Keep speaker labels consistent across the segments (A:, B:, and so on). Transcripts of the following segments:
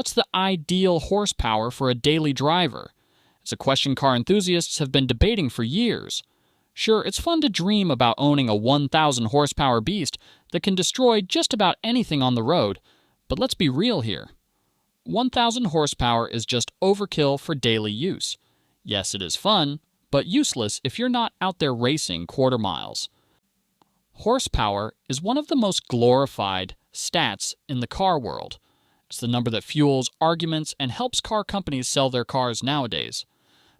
A: what's the ideal horsepower for a daily driver? It's a question car enthusiasts have been debating for years. Sure, it's fun to dream about owning a 1,000 horsepower beast that can destroy just about anything on the road, but let's be real here. 1,000 horsepower is just overkill for daily use. Yes, it is fun, but useless if you're not out there racing quarter miles. Horsepower is one of the most glorified stats in the car world. It's the number that fuels arguments and helps car companies sell their cars nowadays.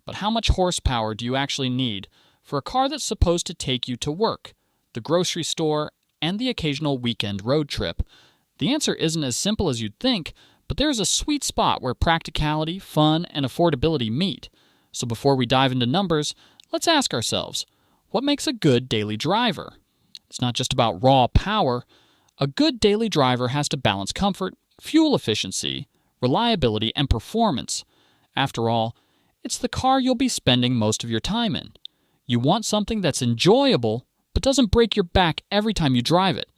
A: But how much horsepower do you actually need for a car that's supposed to take you to work, the grocery store, and the occasional weekend road trip? The answer isn't as simple as you'd think, but there is a sweet spot where practicality, fun, and affordability meet. So before we dive into numbers, let's ask ourselves, what makes a good daily driver? It's not just about raw power. A good daily driver has to balance comfort, fuel efficiency, reliability, and performance. After all, it's the car you'll be spending most of your time in. You want something that's enjoyable, but doesn't break your back every time you drive it.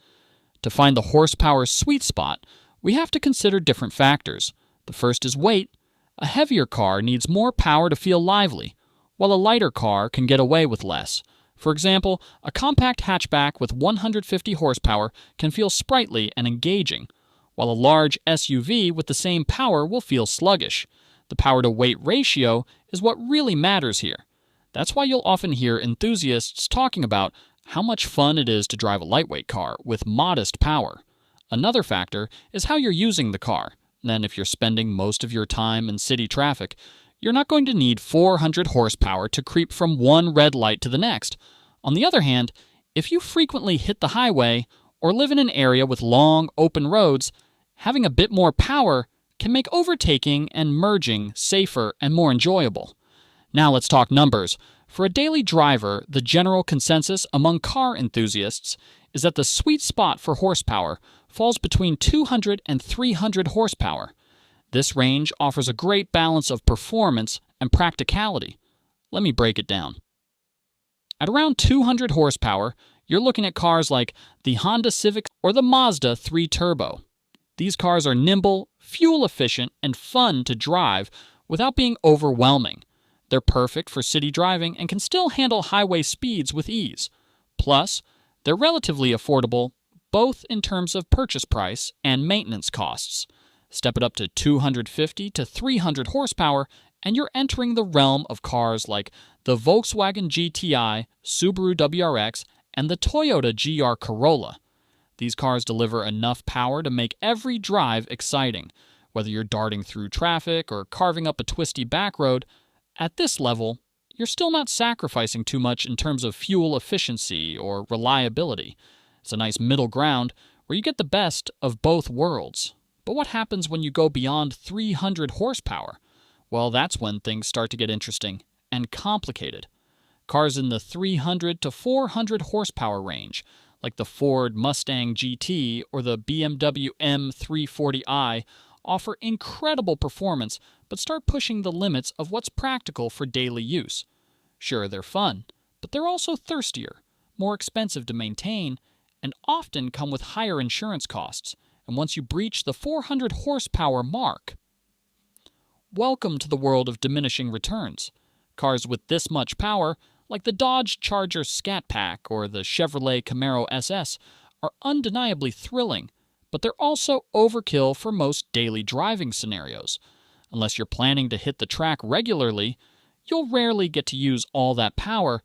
A: To find the horsepower sweet spot, we have to consider different factors. The first is weight. A heavier car needs more power to feel lively, while a lighter car can get away with less. For example, a compact hatchback with 150 horsepower can feel sprightly and engaging, while a large SUV with the same power will feel sluggish. The power-to-weight ratio is what really matters here. That's why you'll often hear enthusiasts talking about how much fun it is to drive a lightweight car with modest power. Another factor is how you're using the car. Then if you're spending most of your time in city traffic, you're not going to need 400 horsepower to creep from one red light to the next. On the other hand, if you frequently hit the highway or live in an area with long, open roads, having a bit more power can make overtaking and merging safer and more enjoyable. Now let's talk numbers. For a daily driver, the general consensus among car enthusiasts is that the sweet spot for horsepower falls between 200 and 300 horsepower. This range offers a great balance of performance and practicality. Let me break it down. At around 200 horsepower, you're looking at cars like the Honda Civic or the Mazda 3 Turbo. These cars are nimble, fuel-efficient, and fun to drive without being overwhelming. They're perfect for city driving and can still handle highway speeds with ease. Plus, they're relatively affordable, both in terms of purchase price and maintenance costs. Step it up to 250 to 300 horsepower, and you're entering the realm of cars like the Volkswagen GTI, Subaru WRX, and the Toyota GR Corolla. These cars deliver enough power to make every drive exciting. Whether you're darting through traffic or carving up a twisty back road, at this level, you're still not sacrificing too much in terms of fuel efficiency or reliability. It's a nice middle ground where you get the best of both worlds. But what happens when you go beyond 300 horsepower? Well, that's when things start to get interesting and complicated. Cars in the 300 to 400 horsepower range, like the Ford Mustang GT or the BMW M340i, offer incredible performance but start pushing the limits of what's practical for daily use. Sure, they're fun, but they're also thirstier, more expensive to maintain, and often come with higher insurance costs. And once you breach the 400 horsepower mark, welcome to the world of diminishing returns. Cars with this much power, like the Dodge Charger Scat Pack or the Chevrolet Camaro SS, are undeniably thrilling, but they're also overkill for most daily driving scenarios. Unless you're planning to hit the track regularly, you'll rarely get to use all that power.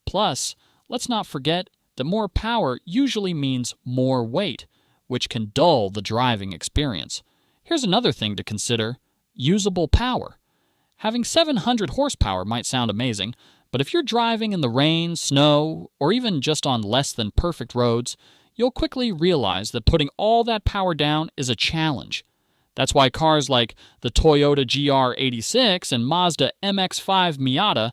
A: Plus, let's not forget that more power usually means more weight, which can dull the driving experience. Here's another thing to consider: usable power. Having 700 horsepower might sound amazing, but if you're driving in the rain, snow, or even just on less than perfect roads, you'll quickly realize that putting all that power down is a challenge. That's why cars like the Toyota GR86 and Mazda MX-5 Miata,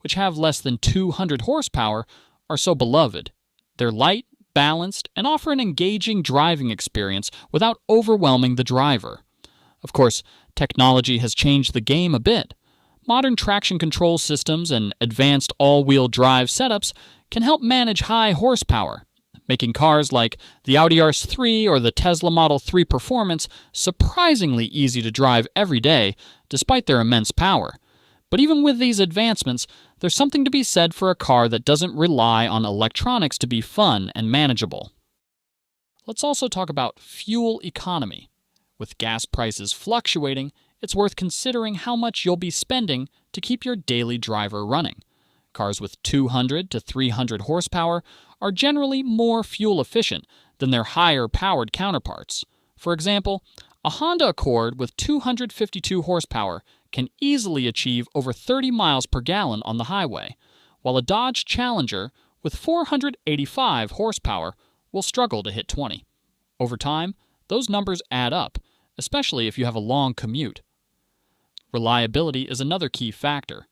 A: which have less than 200 horsepower, are so beloved. They're light, balanced, and offer an engaging driving experience without overwhelming the driver. Of course, technology has changed the game a bit. Modern traction control systems and advanced all-wheel drive setups can help manage high horsepower, making cars like the Audi RS3 or the Tesla Model 3 Performance surprisingly easy to drive every day, despite their immense power. But even with these advancements, there's something to be said for a car that doesn't rely on electronics to be fun and manageable. Let's also talk about fuel economy. With gas prices fluctuating, it's worth considering how much you'll be spending to keep your daily driver running. Cars with 200 to 300 horsepower are generally more fuel efficient than their higher powered counterparts. For example, a Honda Accord with 252 horsepower can easily achieve over 30 miles per gallon on the highway, while a Dodge Challenger with 485 horsepower will struggle to hit 20. Over time, those numbers add up, especially if you have a long commute. Reliability is another key factor.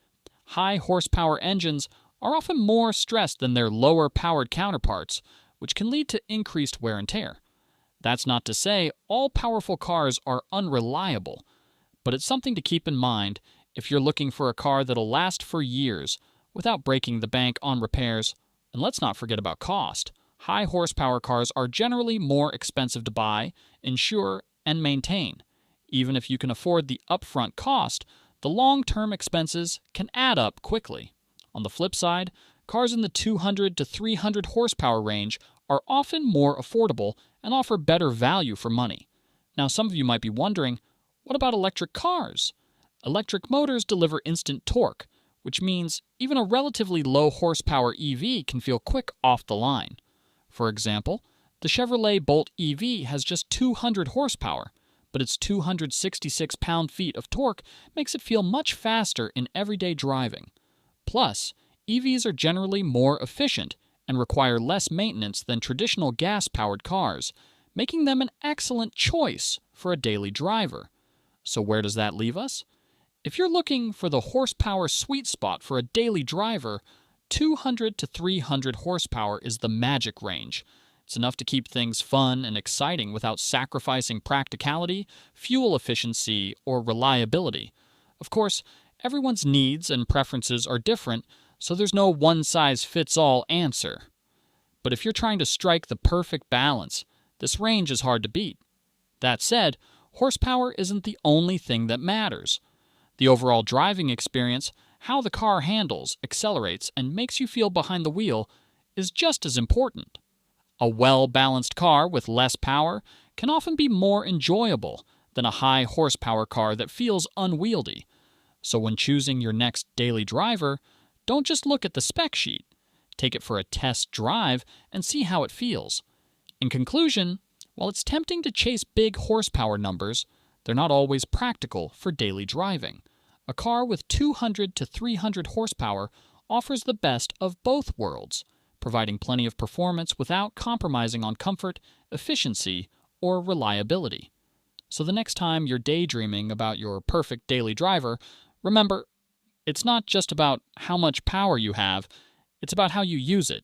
A: High horsepower engines are often more stressed than their lower powered counterparts, which can lead to increased wear and tear. That's not to say all powerful cars are unreliable, but it's something to keep in mind if you're looking for a car that'll last for years without breaking the bank on repairs. And let's not forget about cost. High horsepower cars are generally more expensive to buy, insure, and maintain. Even if you can afford the upfront cost, the long-term expenses can add up quickly. On the flip side, cars in the 200 to 300 horsepower range are often more affordable and offer better value for money. Now, some of you might be wondering, what about electric cars? Electric motors deliver instant torque, which means even a relatively low horsepower EV can feel quick off the line. For example, the Chevrolet Bolt EV has just 200 horsepower, but its 266 pound-feet of torque makes it feel much faster in everyday driving. Plus, EVs are generally more efficient and require less maintenance than traditional gas-powered cars, making them an excellent choice for a daily driver. So where does that leave us? If you're looking for the horsepower sweet spot for a daily driver, 200 to 300 horsepower is the magic range. It's enough to keep things fun and exciting without sacrificing practicality, fuel efficiency, or reliability. Of course, everyone's needs and preferences are different, so there's no one-size-fits-all answer. But if you're trying to strike the perfect balance, this range is hard to beat. That said, horsepower isn't the only thing that matters. The overall driving experience, how the car handles, accelerates, and makes you feel behind the wheel, is just as important. A well-balanced car with less power can often be more enjoyable than a high-horsepower car that feels unwieldy. So when choosing your next daily driver, don't just look at the spec sheet. Take it for a test drive and see how it feels. In conclusion, while it's tempting to chase big horsepower numbers, they're not always practical for daily driving. A car with 200 to 300 horsepower offers the best of both worlds, providing plenty of performance without compromising on comfort, efficiency, or reliability. So the next time you're daydreaming about your perfect daily driver, remember, it's not just about how much power you have, it's about how you use it.